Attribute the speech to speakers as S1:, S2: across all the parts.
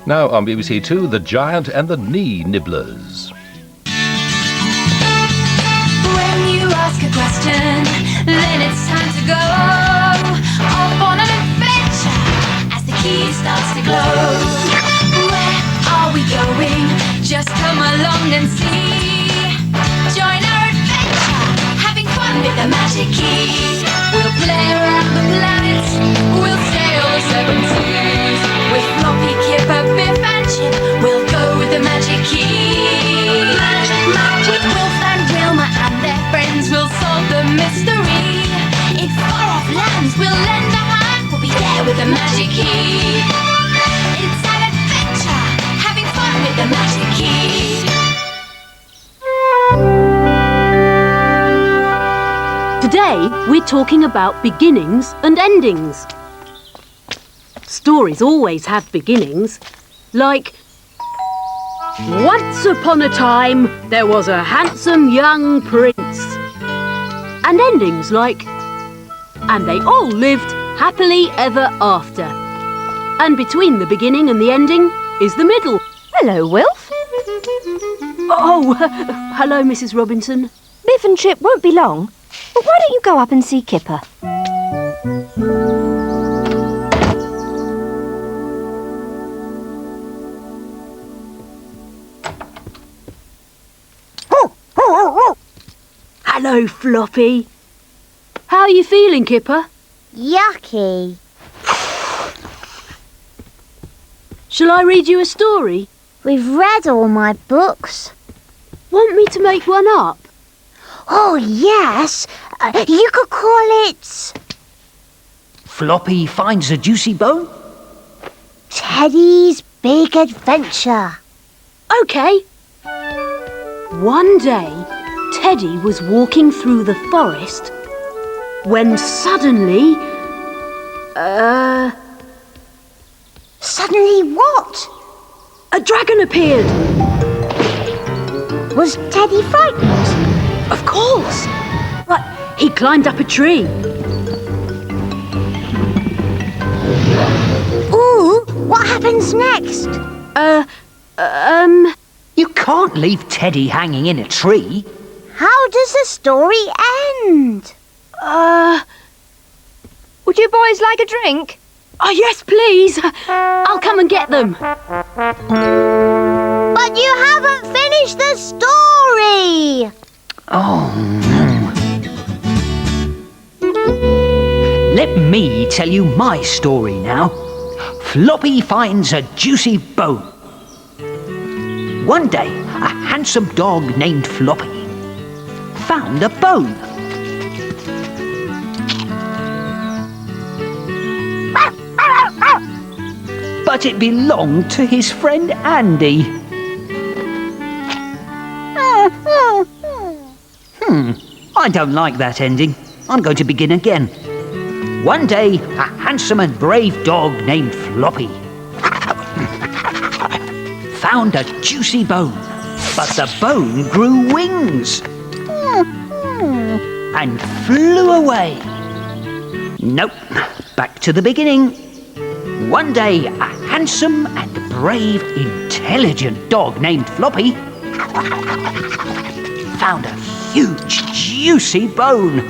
S1: Now on BBC Two, The Giant and the Knee Nibblers.
S2: When you ask a question, then it's time to go off on an adventure as the key starts to glow. Where are we going? Just come along and see. Join our adventure, having fun with the magic key. We'll play around the planets, we'll sail the seven seas. With Floppy, Kipper, Biff and Chip, we'll go with the magic key. With Wilf and Wilma and their friends, we'll solve the mystery. In far-off lands, we'll lend a hand, we'll be there with the magic key. It's an adventure, having fun with the magic key.
S3: Today, we're talking about beginnings and endings. Stories always have beginnings, like once upon a time there was a handsome young prince. And endings like and they all lived happily ever after. And between the beginning and the ending is the middle.
S4: Hello, Wilf.
S3: Oh, hello, Mrs. Robinson.
S4: Biff and Chip won't be long, but why don't you go up and see Kipper?
S3: Hello, Floppy. How are you feeling, Kipper?
S5: Yucky.
S3: Shall I read you a story?
S5: We've read all my books.
S3: Want me to make one up?
S5: Oh, yes. You could call it
S6: Floppy finds a juicy bone?
S5: Teddy's Big Adventure.
S3: OK. One day, Teddy was walking through the forest when suddenly...
S5: Suddenly what?
S3: a dragon appeared.
S5: Was Teddy frightened?
S3: Of course. But he climbed up a tree.
S5: Ooh, what happens next?
S6: You can't leave Teddy hanging in a tree.
S5: How does the story end?
S4: Would you boys like a drink?
S3: Oh, yes, please. I'll come and get them.
S5: But you haven't finished the story!
S6: Oh, no. Let me tell you my story now. Floppy finds a juicy bone. One day, a handsome dog named Floppy found a bone. But it belonged to his friend Andy. I don't like that ending. I'm going to begin again. One day, a handsome and brave dog named Floppy found a juicy bone, but the bone grew wings and flew away. Nope, back to the beginning. One day, a handsome and brave, intelligent dog named Floppy found a huge, juicy bone.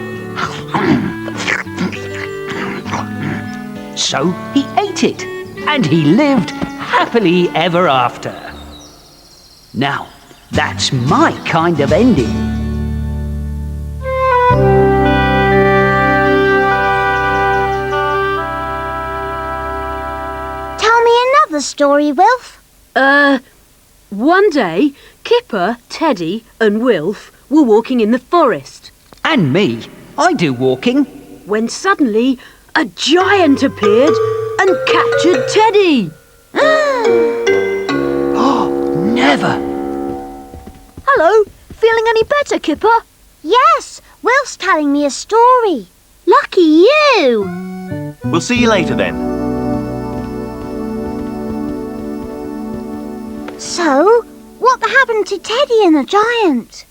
S6: So he ate it, and he lived happily ever after. Now, that's my kind of ending.
S5: Tell me another story, Wilf.
S3: One day, Kipper, Teddy and Wilf were walking in the forest.
S6: And me, I do walking.
S3: When suddenly, a giant appeared and captured Teddy.
S6: Oh, never.
S4: Hello, feeling any better, Kipper?
S5: Yes, Wilf's telling me a story. Lucky you!
S7: We'll see you later then.
S5: So, what happened to Teddy and the giant?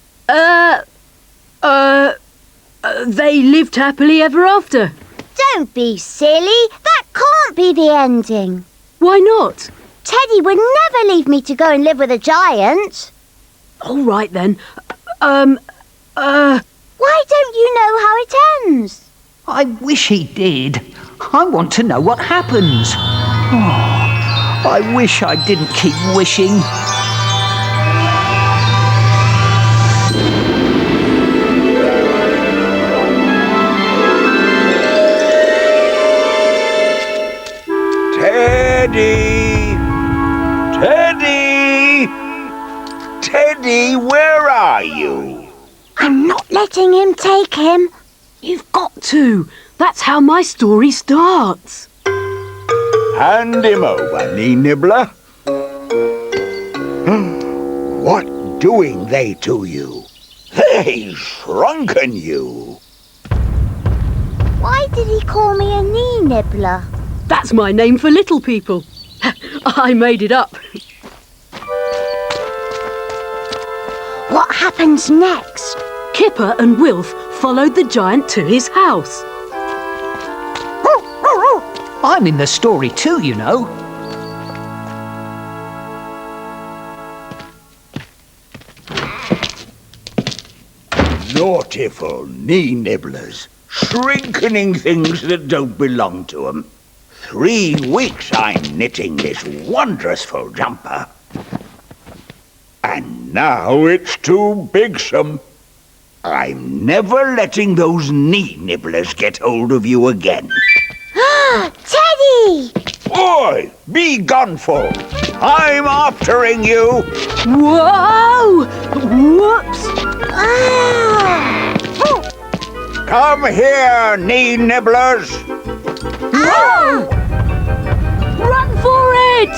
S3: They lived happily ever after.
S5: Don't be silly. That can't be the ending.
S3: Why not?
S5: Teddy would never leave me to go and live with a giant.
S3: All right then.
S5: Why don't you know how it ends?
S6: I wish he did. I want to know what happens. Oh, I wish I didn't keep wishing.
S8: Teddy! Teddy! Teddy, where are you?
S5: I'm not letting him take him.
S3: You've got to. That's how my story starts.
S8: Hand him over, knee nibbler. What doing they to you? They shrunken you.
S5: Why did he call me a knee nibbler?
S3: That's my name for little people. I made it up.
S5: What happens next?
S3: Kipper and Wilf followed the giant to his house.
S6: I'm in the story too, you know.
S8: Naughtiful knee nibblers, shrinkening things that don't belong to 'em. 3 weeks I'm knitting this wondrousful jumper. And now it's too bigsome. I'm never letting those knee nibblers get hold of you again.
S5: Teddy!
S8: Oi! Be gone for! I'm aftering you!
S3: Whoa! Whoops!
S5: Ah!
S8: Come here, knee nibblers!
S3: Whoa! Run for it!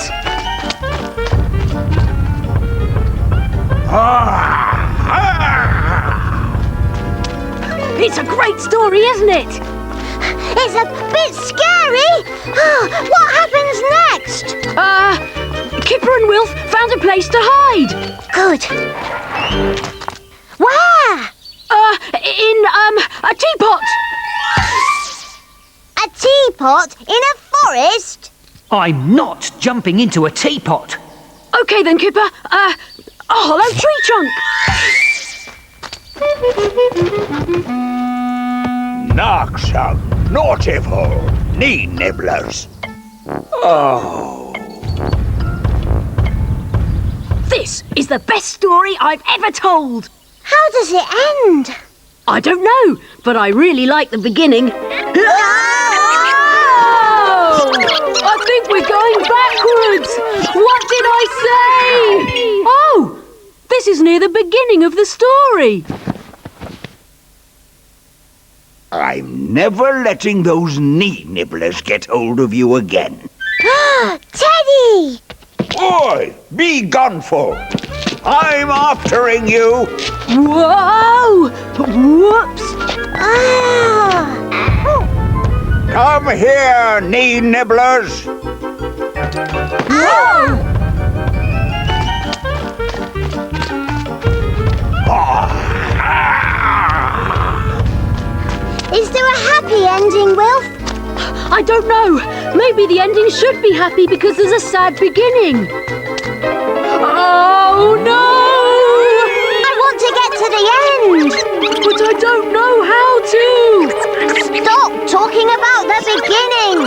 S3: It's a great story, isn't it?
S5: It's a bit scary. What happens next?
S3: Kipper and Wilf found a place to hide.
S5: Good. Where?
S3: In a teapot.
S5: A teapot in a forest?
S6: I'm not jumping into a teapot.
S3: Okay then, Kipper. A hollow tree trunk.
S8: Narksome, naughtiful, knee nibblers. Oh.
S3: This is the best story I've ever told.
S5: How does it end?
S3: I don't know, but I really like the beginning. Oh! I think we're going backwards. What did I say? Oh, this is near the beginning of the story.
S8: I'm never letting those knee nibblers get hold of you again.
S5: Teddy!
S8: Oi! Be gone for! I'm aftering you!
S3: Whoa! Whoops!
S5: Ah!
S8: Come here, knee nibblers!
S3: Whoa!
S5: Is there a happy ending, Wilf?
S3: I don't know. Maybe the ending should be happy because there's a sad beginning. Oh no!
S5: I want to get to the end!
S3: But I don't know how to!
S5: Stop talking about the beginning!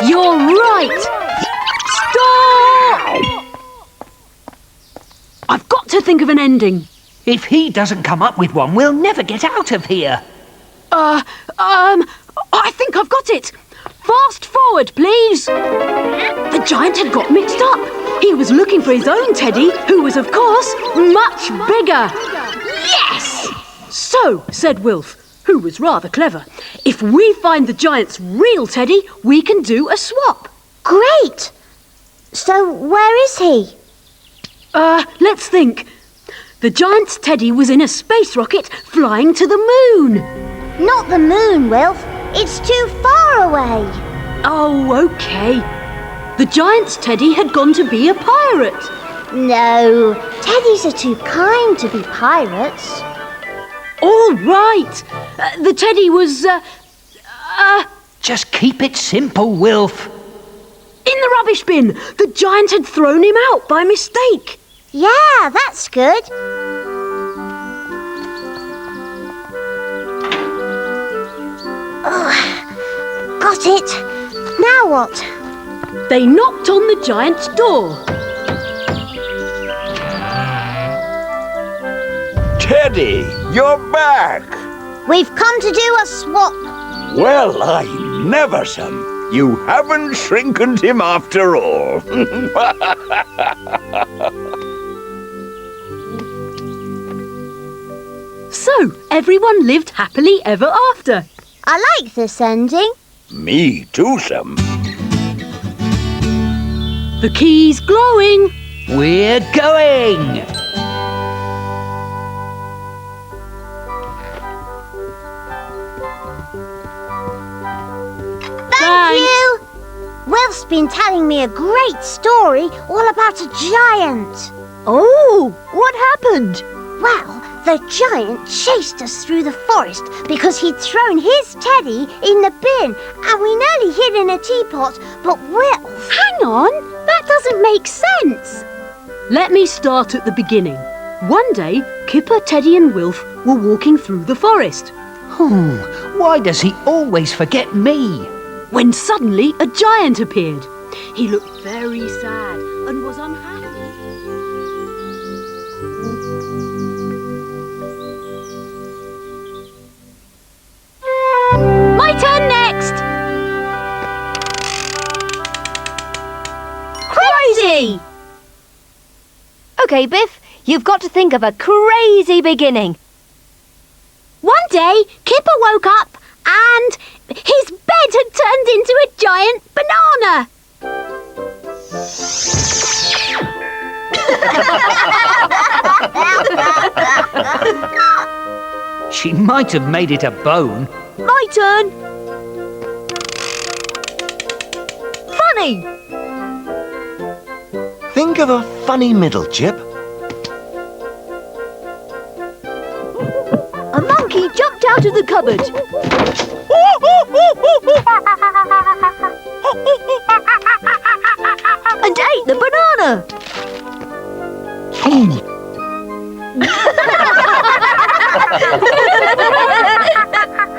S3: You're right! Stop! I've got to think of an ending.
S6: If he doesn't come up with one, we'll never get out of here.
S3: I think I've got it. Fast forward, please. The giant had got mixed up. He was looking for his own teddy, who was, of course, much bigger. Yes! So, said Wilf, who was rather clever, if we find the giant's real teddy, we can do a swap.
S5: Great! So, where is he?
S3: Let's think. The giant's teddy was in a space rocket flying to the moon.
S5: Not the moon, Wilf. It's too far away.
S3: Oh, okay. The giant's teddy had gone to be a pirate.
S5: No, teddies are too kind to be pirates.
S3: All right. The teddy was,
S6: Just keep it simple, Wilf.
S3: in the rubbish bin. The giant had thrown him out by mistake.
S5: Yeah, that's good. Oh, got it. Now what?
S3: They knocked on the giant's door.
S8: Teddy, you're back.
S5: We've come to do a swap.
S8: Well, I never some. You haven't shrinkened him after all.
S3: So, everyone lived happily ever after.
S5: I like this ending.
S8: Me too, some.
S3: The key's glowing.
S6: We're going!
S5: Thank you. Will's been telling me a great story all about a giant.
S3: Oh, what happened?
S5: Well, the giant chased us through the forest because he'd thrown his teddy in the bin and we nearly hid in a teapot, but Will...
S3: Hang on, that doesn't make sense. Let me start at the beginning. One day, Kipper, Teddy and Wilf were walking through the forest.
S6: Why does he always forget me?
S3: When suddenly a giant appeared. He looked very sad and was unhappy. My turn next! Crazy!
S4: OK, Biff, you've got to think of a crazy beginning.
S5: One day, Kipper woke up and his bed had turned into a giant banana.
S6: She might have made it a bone.
S3: My turn! Funny!
S7: Think of a funny middle, Chip.
S3: A monkey jumped out of the cupboard. And ate the banana.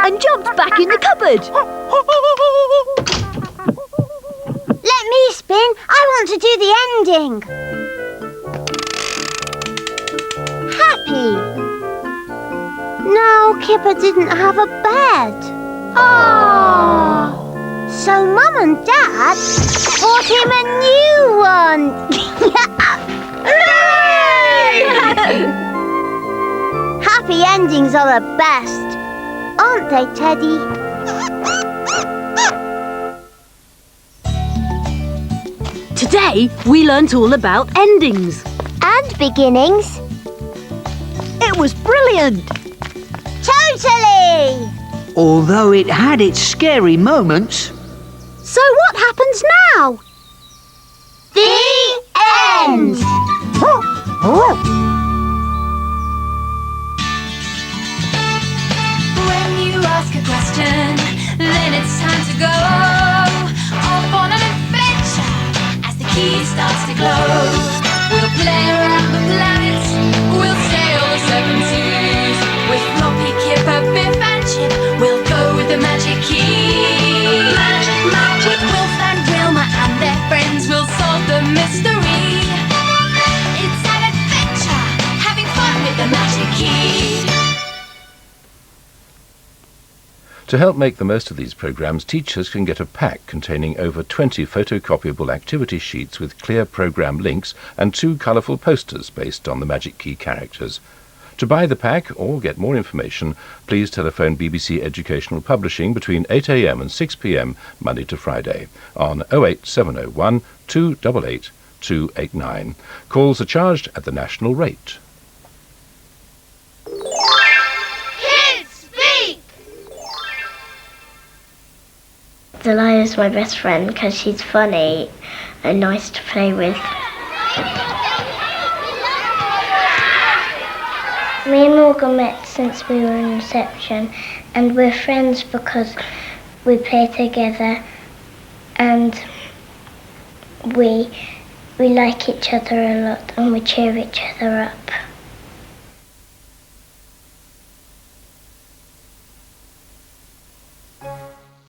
S3: And jumped back in the cupboard.
S5: Let me spin. I want to do the ending. Happy. No, Kipper didn't have a bed. Oh. So Mum and Dad bought him a new one. Hooray! Happy endings are the best, aren't they, Teddy?
S3: Today, we learnt all about endings.
S5: And beginnings.
S3: It was brilliant.
S5: Totally!
S6: Although it had its scary moments.
S5: So what happens now? The end!
S2: When you ask a question, then it's time to go off on an adventure as the key starts to glow. We'll play around the planets, we'll sail the seven seas. With Floppy, Kipper, Biff and Chip, we'll go with the magic key. Magic. With Wilf and Wilma and their friends, we'll solve the mystery. It's an adventure, having fun with the magic key.
S1: To help make the most of these programs, teachers can get a pack containing over 20 photocopyable activity sheets with clear program links and 2 colourful posters based on the Magic Key characters. To buy the pack or get more information, please telephone BBC Educational Publishing between 8 a.m. and 6 p.m. Monday to Friday on 08701 288 289. Calls are charged at the national rate.
S9: Delilah's my best friend because she's funny and nice to play with. Me and Morgan met since we were in reception, and we're friends because we play together and we like each other a lot and we cheer each other up.